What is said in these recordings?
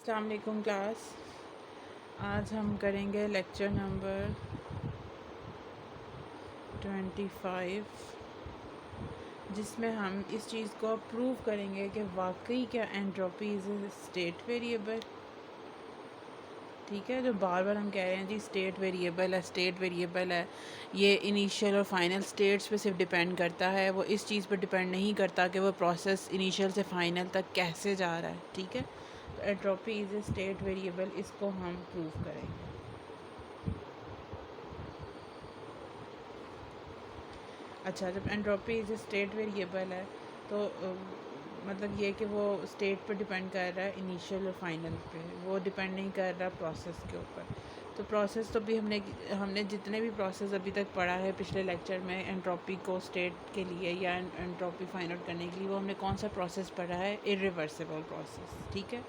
अस्सलाम वालेकुम क्लास। आज हम करेंगे लेक्चर नंबर 25, जिसमें हम इस चीज़ को प्रूव करेंगे कि वाकई क्या entropy is a state variable. ठीक है, जो बार बार हम कह रहे हैं जी स्टेट वेरिएबल है, स्टेट वेरिएबल है, ये इनिशियल और फाइनल स्टेट्स पे सिर्फ डिपेंड करता है, वो इस चीज़ पर डिपेंड नहीं करता कि वो प्रोसेस इनिशियल से फाइनल तक कैसे जा रहा है। ठीक है, तो entropy is a state variable, इसको हम प्रूव करेंगे। अच्छा, जब एंट्रोपी इज़ स्टेट वेरिएबल है तो मतलब ये कि वो स्टेट पर डिपेंड कर रहा है इनिशियल और फाइनल पे, वो डिपेंड नहीं कर रहा प्रोसेस के ऊपर। तो प्रोसेस तो भी हमने जितने भी प्रोसेस अभी तक पढ़ा है पिछले लेक्चर में एंट्रोपी को स्टेट के लिए या एंट्रोपी फाइंड आउट करने के लिए, वो हमने कौन सा प्रोसेस पढ़ा है? Irreversible process. ठीक है,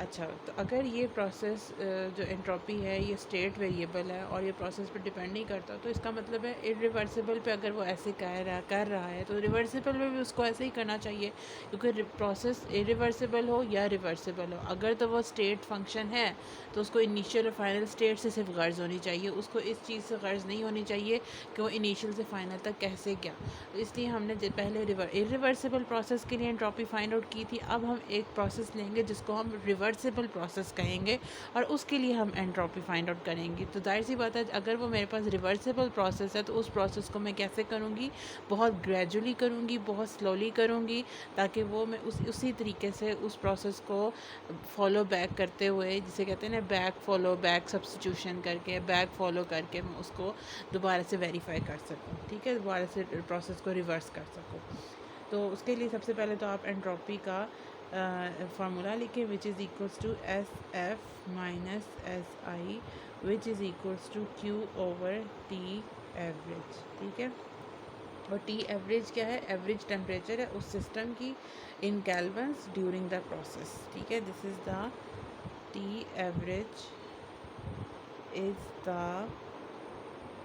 अच्छा, तो अगर ये प्रोसेस जो एंट्रोपी है ये स्टेट वेरिएबल है और ये प्रोसेस पर डिपेंड नहीं करता, तो इसका मतलब है इरिवर्सिबल पे अगर वो ऐसे कर रहा है तो रिवर्सिबल में भी उसको ऐसे ही करना चाहिए, क्योंकि प्रोसेस इरिवर्सिबल हो या रिवर्सिबल हो, अगर तो वो स्टेट फंक्शन है तो उसको इनिशियल और फाइनल स्टेट से सिर्फ गर्ज होनी चाहिए, उसको इस चीज़ से गर्ज नहीं होनी चाहिए कि वो इनिशियल से फाइनल तक कैसे गया। तो इसलिए हमने पहले इरिवर्सिबल प्रोसेस के लिए एंट्रोपी फाइंड आउट की थी। अब हम एक प्रोसेस लेंगे जिसको हम रिवर्सिबल प्रोसेस कहेंगे और उसके लिए हम एंट्रोपी फाइंड आउट करेंगे। तो जाहिर सी बात है, अगर वो मेरे पास रिवर्सिबल प्रोसेस है तो उस प्रोसेस को मैं कैसे करूँगी? बहुत ग्रेजुअली करूँगी, बहुत स्लोली करूँगी, ताकि वो मैं उसी तरीके से उस प्रोसेस को फॉलो बैक करते हुए, जिसे कहते हैं ना बैक फॉलो बैक सब्स्टिट्यूशन करके, बैक फॉलो करके मैं उसको दोबारा से वेरीफाई कर सकूँ। ठीक है, दोबारा से प्रोसेस को रिवर्स कर सकूँ। तो उसके लिए सबसे पहले तो आप एंट्रोपी का फार्मूला लिखें, which is equals to S F minus S I, which is equals to Q over T average. ठीक है, और टी एवरेज क्या है? एवरेज टेम्परेचर है उस सिस्टम की in kelvins during the process. ठीक है, this is the T average is the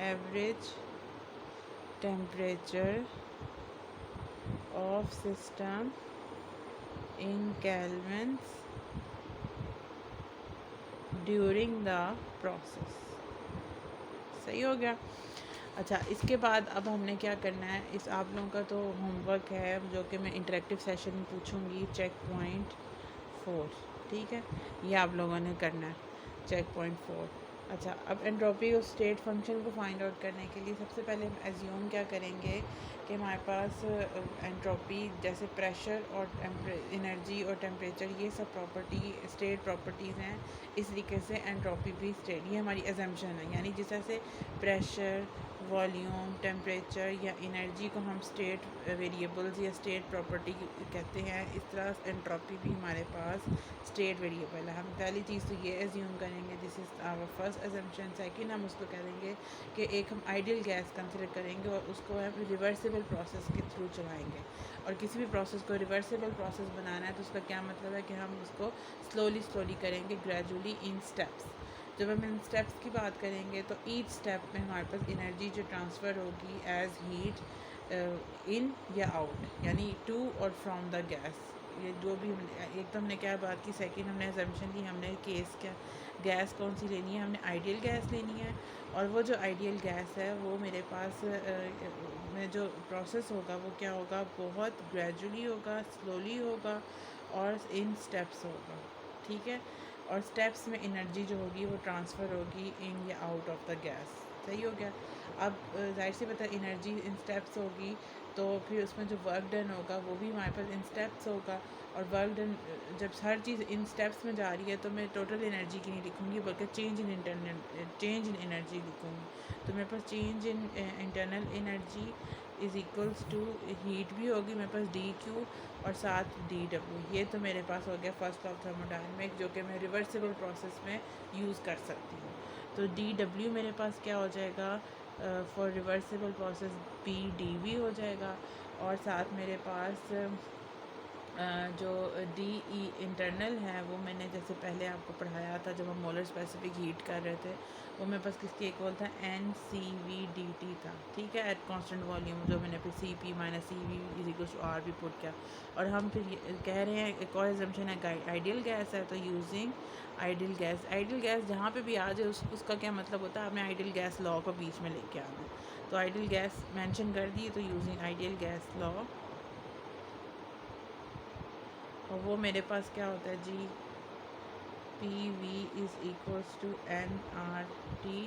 average temperature of system in kelvins during the process. सही हो गया। अच्छा, इसके बाद अब हमने क्या करना है, इस आप लोगों का तो होमवर्क है जो कि मैं इंटरेक्टिव सेशन में पूछूंगी, चेक पॉइंट 4। ठीक है, ये आप लोगों ने करना है, चेक पॉइंट 4। अच्छा, अब एंट्रोपी और स्टेट फंक्शन को फाइंड आउट करने के लिए सबसे पहले हम एज्यूम क्या करेंगे कि हमारे पास एंट्रोपी जैसे प्रेशर और एनर्जी और टेम्परेचर, ये सब प्रॉपर्टी स्टेट प्रॉपर्टीज़ हैं। इस तरीके से एंट्रोपी भी स्टेट, ये हमारी एजम्पशन है। यानी जिस तरह से प्रेशर, वॉल्यूम, टेम्परेचर या एनर्जी को हम स्टेट वेरिएबल्स या स्टेट प्रॉपर्टी कहते हैं, इस तरह एंट्रोपी भी हमारे पास स्टेट वेरिएबल है। हम पहली चीज़ तो ये एज्यूम करेंगे, this is our first assumption. Second, हम उसको कह देंगे कि एक हम आइडियल गैस कंसिडर करेंगे और उसको हम रिवर्सिबल प्रोसेस के थ्रू चलाएँगे। और किसी भी प्रोसेस को रिवर्सिबल प्रोसेस बनाना है तो उसका क्या मतलब है कि हम उसको स्लोली करेंगे, ग्रेजुअली, इन स्टेप्स। जब हम इन स्टेप्स की बात करेंगे तो ईच स्टेप में हमारे पास एनर्जी जो ट्रांसफ़र होगी एज हीट इन या आउट, यानी टू और फ्रॉम द गैस, ये जो भी एक तो हमने क्या बात की, सेकंड हमने असम्पशन ली, हमने केस क्या गैस कौन सी लेनी है, हमने आइडियल गैस लेनी है। और वो जो आइडियल गैस है वो मेरे पास में जो प्रोसेस होगा वो क्या होगा? बहुत ग्रेजुअली होगा, स्लोली होगा और इन स्टेप्स होगा। ठीक है, और स्टेप्स में एनर्जी जो होगी वो ट्रांसफ़र होगी इन या आउट ऑफ द गैस। सही हो गया। अब जाहिर सी पता एनर्जी इन स्टेप्स होगी तो फिर उसमें जो वर्क डन होगा वो भी हमारे पास इन स्टेप्स होगा। और वर्क डन, जब हर चीज़ इन स्टेप्स में जा रही है तो मैं टोटल एनर्जी की नहीं लिखूँगी बल्कि चेंज इन एनर्जी लिखूँगी। तो मेरे पास change in internal energy is equals to heat भी होगी मेरे पास डी क्यू और साथ डी डब्ल्यू। ये तो मेरे पास हो गया फर्स्ट लॉ ऑफ थर्मोडायनेमिक्स, जो कि मैं रिवर्सिबल प्रोसेस में यूज़ कर सकती हूँ। तो डी डब्ल्यू मेरे पास क्या हो जाएगा? For reversible process P D V हो जाएगा। और साथ मेरे पास जो डी ई इंटरनल है वो मैंने जैसे पहले आपको पढ़ाया था जब हम मोलर स्पेसिफिक हीट कर रहे थे, वो मेरे पास किसकी इक्वल था, n C V D T था, ठीक है, एट कांस्टेंट वॉल्यूम, जो मैंने फिर C P minus C V is equal to R भी पुट किया। और हम फिर कह रहे हैं एक और एग्जाम्पशन है आइडियल गैस है, तो यूजिंग आइडियल गैस जहाँ पे भी आ जाए उसका क्या मतलब होता है, हमें आइडियल गैस लॉ को बीच में लेके आना है। तो आइडियल गैस मेंशन कर दी, तो यूजिंग आइडियल गैस लॉ, और वो मेरे पास क्या होता है जी, P V is equals to n R T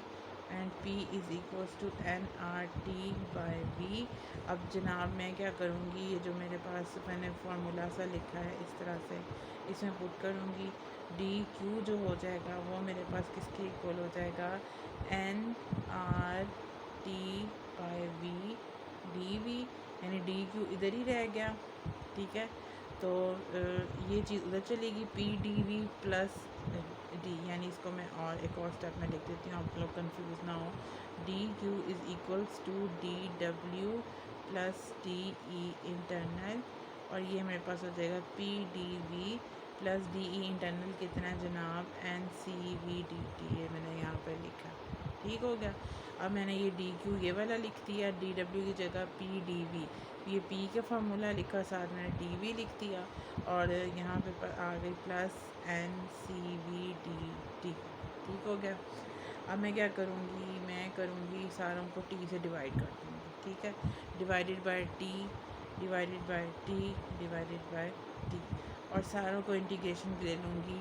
and P is equals to n R T by V. अब जनाब मैं क्या करूँगी, ये जो मेरे पास मैंने फार्मूला सा लिखा है इस तरह से इसमें पुट करूँगी, डी क्यू जो हो जाएगा वो मेरे पास किसके इक्वल हो जाएगा, n R T by V D V, यानी डी क्यू इधर ही रह गया, ठीक है। तो ये चीज़ उधर चलेगी, P D V plus D, यानी इसको मैं और एक और स्टेप में लिख देती हूँ, आप लोग कंफ्यूज ना हो, D Q is equals to D W plus D E internal, और ये मेरे पास हो जाएगा P D V plus D E internal कितना है जनाब, n C V D T, ये मैंने यहाँ पर लिखा, ठीक हो गया। अब मैंने ये डी क्यू ये वाला लिख दिया, डी डब्ल्यू की जगह पी डी वी, ये पी का फार्मूला लिखा, साथ मैंने डी वी लिख दिया, और यहाँ पे आ गई plus n C V D T, ठीक हो गया। अब मैं क्या करूँगी, मैं करूँगी सारों को टी से डिवाइड कर दूँगी, ठीक है, divided by T divided by T divided by T, और सारों को इंटीग्रेशन ले लूँगी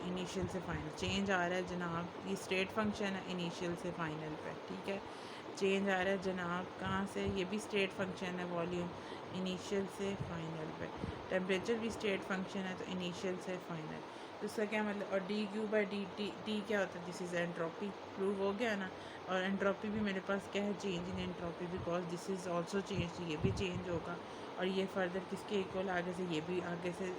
इनिशियल से फाइनल। चेंज आ रहा है जनाब, ये स्टेट फंक्शन है इनिशियल से फाइनल पे, ठीक है, चेंज आ रहा है जनाब कहाँ से, ये भी स्टेट फंक्शन है वॉल्यूम, इनिशियल से फाइनल पे, टेम्परेचर भी स्टेट फंक्शन है, तो इनिशियल से फाइनल, तो इसका क्या मतलब, और D Q by D T, T क्या होता है, दिस इज़ एंट्रोपी, प्रूव हो गया ना। और एंट्रोपी भी मेरे पास क्या है, change in entropy, because this is also change, ये भी चेंज होगा, और ये फर्दर किसके इक्वल, आगे से ये भी आगे से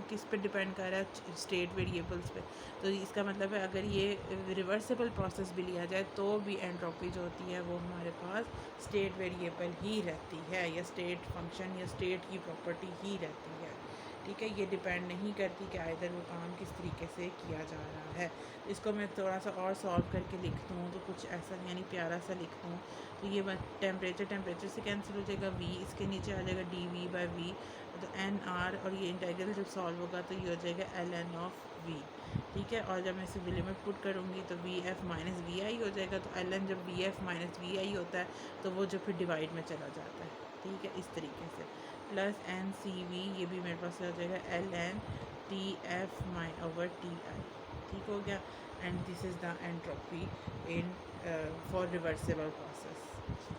किस पे डिपेंड कर रहा है, स्टेट वेरिएबल्स पे। तो इसका मतलब है अगर ये रिवर्सिबल प्रोसेस भी लिया जाए तो भी एंट्रोपी जो होती है वो हमारे पास स्टेट वेरिएबल ही रहती है, या स्टेट फंक्शन या स्टेट की प्रॉपर्टी ही रहती है, ठीक है, ये डिपेंड नहीं करती कि इधर वो काम किस तरीके से किया जा रहा है। इसको मैं थोड़ा सा और सॉल्व करके लिखता हूँ, तो कुछ ऐसा यानी प्यारा सा लिखता हूँ, तो ये टेम्परेचर से कैंसिल हो जाएगा, वी इसके नीचे आ जाएगा डी वी बाई वी, तो एन आर, और ये इंटीग्रल जब सॉल्व होगा तो ये हो जाएगा एल एन ऑफ वी, ठीक है, और जब मैं इसे लिमिट पुट करूँगी तो वी एफ माइनस वी आई हो जाएगा, तो एल एन जब वी एफ माइनस वी आई होता है तो वो जो फिर डिवाइड में चला जाता है, ठीक है, इस तरीके से, प्लस एन सी वी, ये भी मेरे पास हो जाएगा L N T F my over T I, ठीक हो गया, and this is the entropy in for reversible process.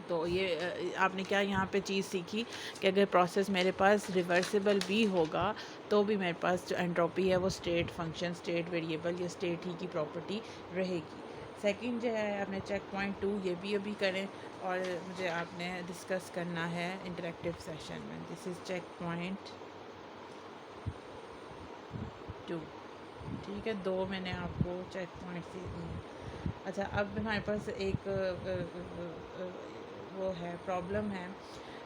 तो ये आपने क्या यहाँ पे चीज़ सीखी कि अगर प्रोसेस मेरे पास रिवर्सिबल भी होगा तो भी मेरे पास जो एंट्रोपी है वो स्टेट फंक्शन, स्टेट वेरिएबल या स्टेट ही की प्रॉपर्टी रहेगी। सेकंड जो है आपने चेक पॉइंट 2, ये भी अभी करें, और मुझे आपने डिस्कस करना है इंटरेक्टिव सेशन में। दिस इज़ चेक पॉइंट 2, ठीक है, 2 मैंने आपको चेक पॉइंट से। अच्छा, अब हमारे पास एक वो है प्रॉब्लम है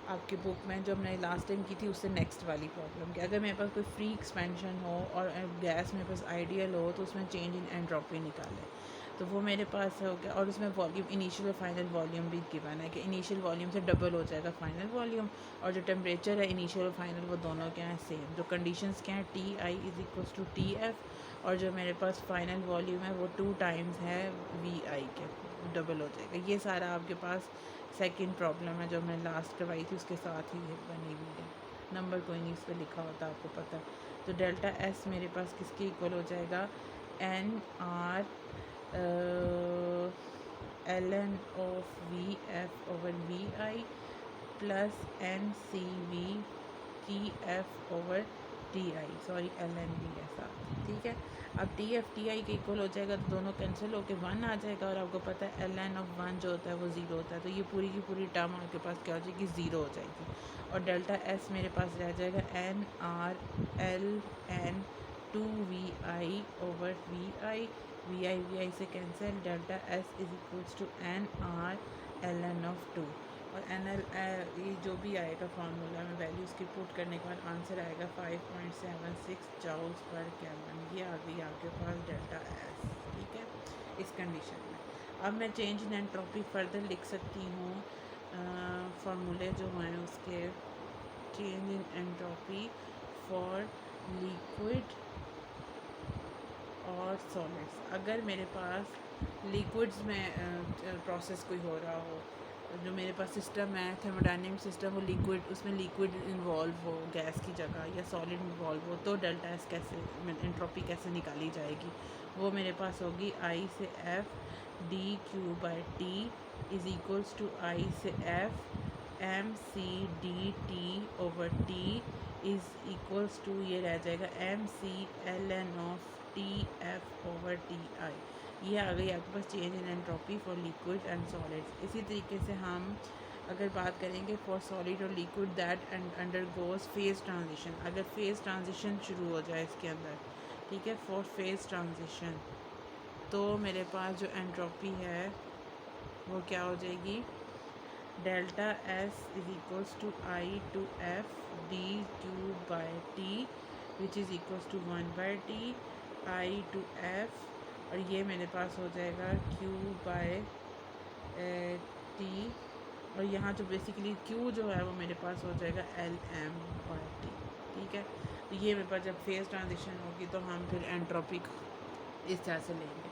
आपकी बुक में जो हमने लास्ट टाइम की थी, उससे नेक्स्ट वाली प्रॉब्लम कि अगर मेरे पास कोई फ्री एक्सपेंशन हो और गैस मेरे पास आइडियल हो तो उसमें चेंज इन एंट्रोपी निकाले, तो वो मेरे पास हो गया, और उसमें वॉल्यूम इनिशियल और फाइनल वॉल्यूम भी गिवन है कि इनिशियल वॉल्यूम से डबल हो जाएगा फाइनल वॉल्यूम, और जो टेम्परेचर है इनिशियल और फाइनल वो दोनों क्या हैं सेम, जो कंडीशंस क्या हैं T I is equals to T F, और जो मेरे पास फाइनल वॉल्यूम है वो 2 टाइम्स है वी आई के, डबल हो जाएगा। ये सारा आपके पास सेकंड प्रॉब्लम है जो मैंने लास्ट करवाई थी उसके साथ ही बनी हुई है, नंबर कोई नहीं उस पर लिखा होता आपको पता। तो डेल्टा एस मेरे पास किसके इक्वल हो जाएगा, n R L N of V F over V I plus n C V T F over T I, sorry L N V ऐसा, ठीक है। अब टी एफ टी आई के इक्वल हो जाएगा तो दोनों कैंसिल होकर 1 आ जाएगा, और आपको पता है एल एन ऑफ 1 जो होता है वो 0 होता है, तो ये पूरी की पूरी टर्म आपके पास क्या हो जाएगी, 0 हो जाएगी, और डेल्टा एस मेरे पास रह जाएगा n R L n 2 V I over V I से cancel, delta S is equals to n R L N of 2, और NL ये जो भी आएगा फार्मूला में वैल्यू इसकी पुट करने के बाद आंसर आएगा 5.76 जूल्स पर केल्विन। ये आ गई आपके पास डेल्टा एस। ठीक है, इस कंडीशन में अब मैं चेंज इन एंट्रोपी फर्दर लिख सकती हूँ। फार्मूले जो हैं उसके, change in entropy for liquid और सॉलिड्स। अगर मेरे पास लिक्विड्स में प्रोसेस कोई हो रहा हो, जो मेरे पास सिस्टम है थर्मोडायनेमिक सिस्टम, वो लिक्विड, उसमें लिक्विड इन्वॉल्व हो गैस की जगह, या सॉलिड इन्वॉल्व हो, तो डेल्टा एस कैसे, एंट्रोपी कैसे निकाली जाएगी? वो मेरे पास होगी आई से F D Q by T is equals to I से F M C D T over T is equals to, ये रह जाएगा M C L N of T F over T I. ये आ गई आपके पास change in entropy for liquid and solids. इसी तरीके से हम अगर बात करेंगे फॉर सॉलिड और liquid that undergoes phase transition, अगर फेज़ ट्रांजिशन शुरू हो जाए इसके अंदर, ठीक है, फॉर फेज़ ट्रांजिशन, तो मेरे पास जो एंट्रोपी है वो क्या हो जाएगी? Delta S is equals to I to F D Q by T which is equals to 1/t I to F, और ये मेरे पास हो जाएगा क्यू बाय टी, और यहाँ जो बेसिकली क्यू जो है वो मेरे पास हो जाएगा एल एम बाई टी। ठीक है, तो ये मेरे पास जब फेज़ ट्रांजिशन होगी तो हम फिर एंट्रोपी इस तरह से लेंगे।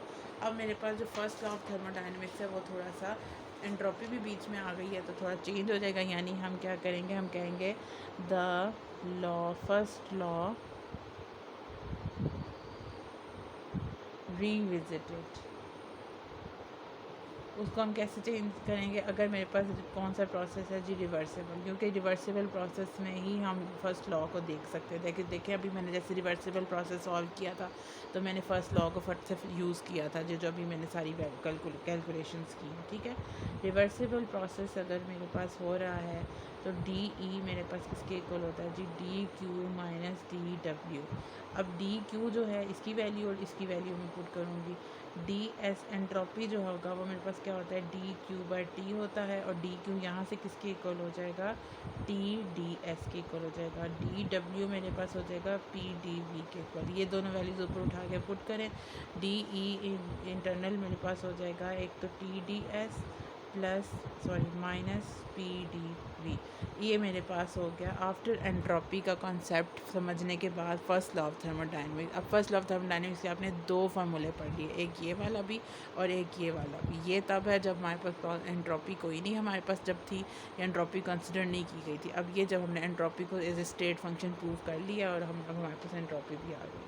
अब मेरे पास जो फर्स्ट लॉ ऑफ थर्मोडायनेमिक्स है वो थोड़ा सा, एंट्रोपी भी बीच में आ गई है तो थोड़ा चेंज हो जाएगा, यानी हम क्या करेंगे, हम कहेंगे the law, first law revisited. उसको हम कैसे चेंज करेंगे? अगर मेरे पास कौन सा प्रोसेस है जी, रिवर्सिबल, क्योंकि रिवर्सिबल प्रोसेस में ही हम फर्स्ट लॉ को देख सकते हैं। देखिए अभी मैंने जैसे रिवर्सिबल प्रोसेस सॉल्व किया था तो मैंने फ़र्स्ट लॉ को फट से यूज़ किया था, जो अभी मैंने सारी कैलकुलेशंस की हैं। ठीक है, रिवर्सिबल प्रोसेस अगर मेरे पास हो रहा है तो डी ई मेरे पास किसके इक्वल होता है जी? D Q minus D W. अब डी क्यू जो है इसकी वैल्यू और इसकी वैल्यू मैं पुट करूँगी, डी एस एंट्रोपी जो होगा वो मेरे पास क्या होता है? डी क्यू बाई टी होता है, और डी क्यू यहाँ से किसके इक्वल हो जाएगा? टी डी एस के इक्वल हो जाएगा। डी डब्ल्यू मेरे पास हो जाएगा पी डी वी के इक्वल। ये दोनों वैल्यूज़ ऊपर उठा के पुट करें, डी ई इंटरनल मेरे पास हो जाएगा एक तो T D S plus minus P D V. ये मेरे पास हो गया आफ्टर एंट्रोपी का कॉन्सेप्ट समझने के बाद फर्स्ट लॉ ऑफ थर्मोडायनेमिक्स। अब फर्स्ट लॉ ऑफ थर्मोडायनेमिक्स के आपने दो फार्मूले पढ़ लिए, एक ये वाला भी और एक ये वाला भी। ये तब है जब हमारे पास एंट्रोपी कोई नहीं हमारे पास जब थी, एंट्रोपी कंसिडर नहीं की गई थी। अब ये जब हमने एंट्रोपी को as a state function prove कर लिया और हमारे पास एंट्रोपी भी आ गई,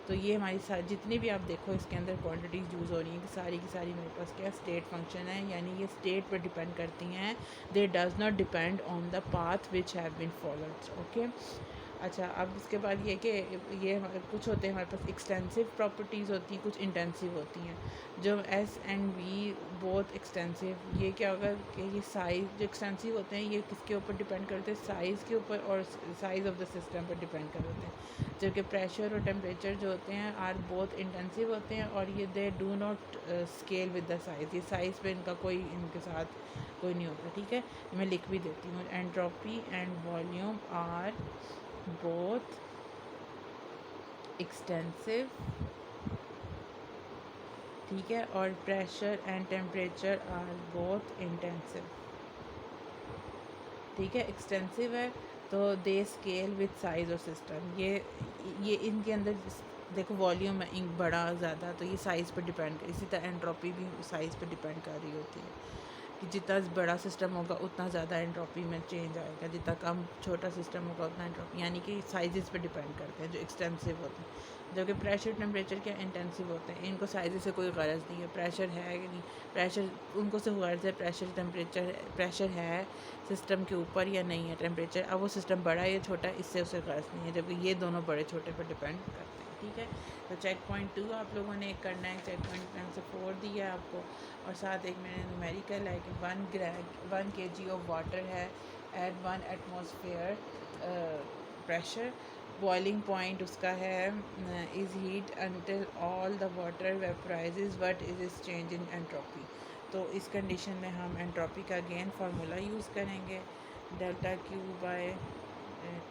तो ये हमारी जितनी भी आप देखो इसके अंदर क्वांटिटीज़ यूज़ हो रही हैं कि सारी की सारी मेरे पास क्या स्टेट फंक्शन है, यानी ये स्टेट पर डिपेंड करती हैं। They does not depend on the path which have been followed. Okay, अच्छा, अब इसके बाद ये कि ये कुछ होते हैं हमारे पास एक्सटेंसिव प्रॉपर्टीज़ होती हैं, कुछ इंटेंसिव होती हैं। जो S and V both extensive, ये क्या होगा कि ये साइज़ जो एक्सटेंसिव होते हैं ये किसके ऊपर डिपेंड करते हैं? साइज़ के ऊपर और साइज़ ऑफ द सिस्टम पर डिपेंड कर होते हैं। जबकि प्रेशर और टेम्परेचर जो होते हैं आर बोथ इंटेंसिव होते हैं, और ये they do not scale with the size, ये साइज़ पे इनका कोई इनके साथ कोई नहीं होता। ठीक है, मैं लिख भी देती हूँ, entropy and volume are both extensive, ठीक है, और pressure and temperature are both intensive. ठीक है, एक्सटेंसिव है तो दे स्केल विद साइज और सिस्टम। ये इनके अंदर देखो वॉल्यूम है बड़ा ज़्यादा तो ये साइज़ पर डिपेंड कर, इसी तरह एंट्रोपी भी साइज़ पर डिपेंड कर रही होती है कि जितना बड़ा सिस्टम होगा उतना ज़्यादा एंट्रोपी में चेंज आएगा, जितना कम छोटा सिस्टम होगा उतना एंट्रोपी, यानी कि साइज़ पे डिपेंड करते हैं जो एक्सटेंसिव होते हैं। जो कि प्रेशर टेम्परेचर क्या इंटेंसिव होते हैं, इनको साइज़ से कोई गरज नहीं है। प्रेशर है कि नहीं, प्रेशर उनको से गर्ज है, प्रेशर टेम्परेचर प्रेशर है सिस्टम के ऊपर या नहीं है टेम्परेचर, अब वो सिस्टम बड़ा है या छोटा इससे उसे गर्ज नहीं है, जबकि ये दोनों बड़े छोटे पर डिपेंड करते हैं। ठीक है, तो चेक पॉइंट 2 आप लोगों ने एक करना है, चेक पॉइंट में से 4 दिया है आपको, और साथ एक मैंने न्यूमेरिकल है कि 1 kg ऑफ वाटर है at 1 atmosphere pressure, boiling point उसका है is heat until all the water vaporizes, what is is change in entropy. तो इस कंडीशन में हम एंट्रोपी का अगेन फार्मूला यूज़ करेंगे, delta Q by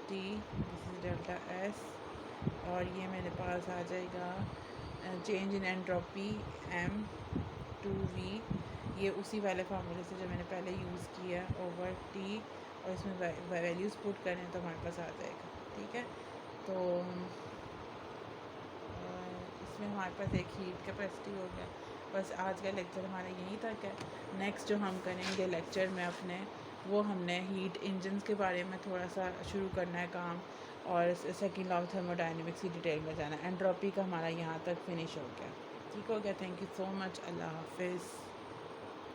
T, this is delta S, और ये मेरे पास आ जाएगा change in entropy M two V, ये उसी वाले फार्मूले से जो मैंने पहले यूज़ किया ओवर टी, और इसमें वैल्यूज़ पुट करें तो हमारे पास आ जाएगा। ठीक है, तो इसमें हमारे पास एक हीट कैपेसिटी हो गया। बस आज का लेक्चर हमारा यहीं तक है। नेक्स्ट जो हम करेंगे लेक्चर में अपने, वो हमने हीट इंजन्स के बारे में थोड़ा सा शुरू करना है काम, और सेकंड लॉ ऑफ थर्मोडायनेमिक्स की डिटेल में जाना है। एंट्रोपी का हमारा यहाँ तक फिनिश हो गया। ठीक हो गया, थैंक यू सो मच, अल्लाह हाफिज़।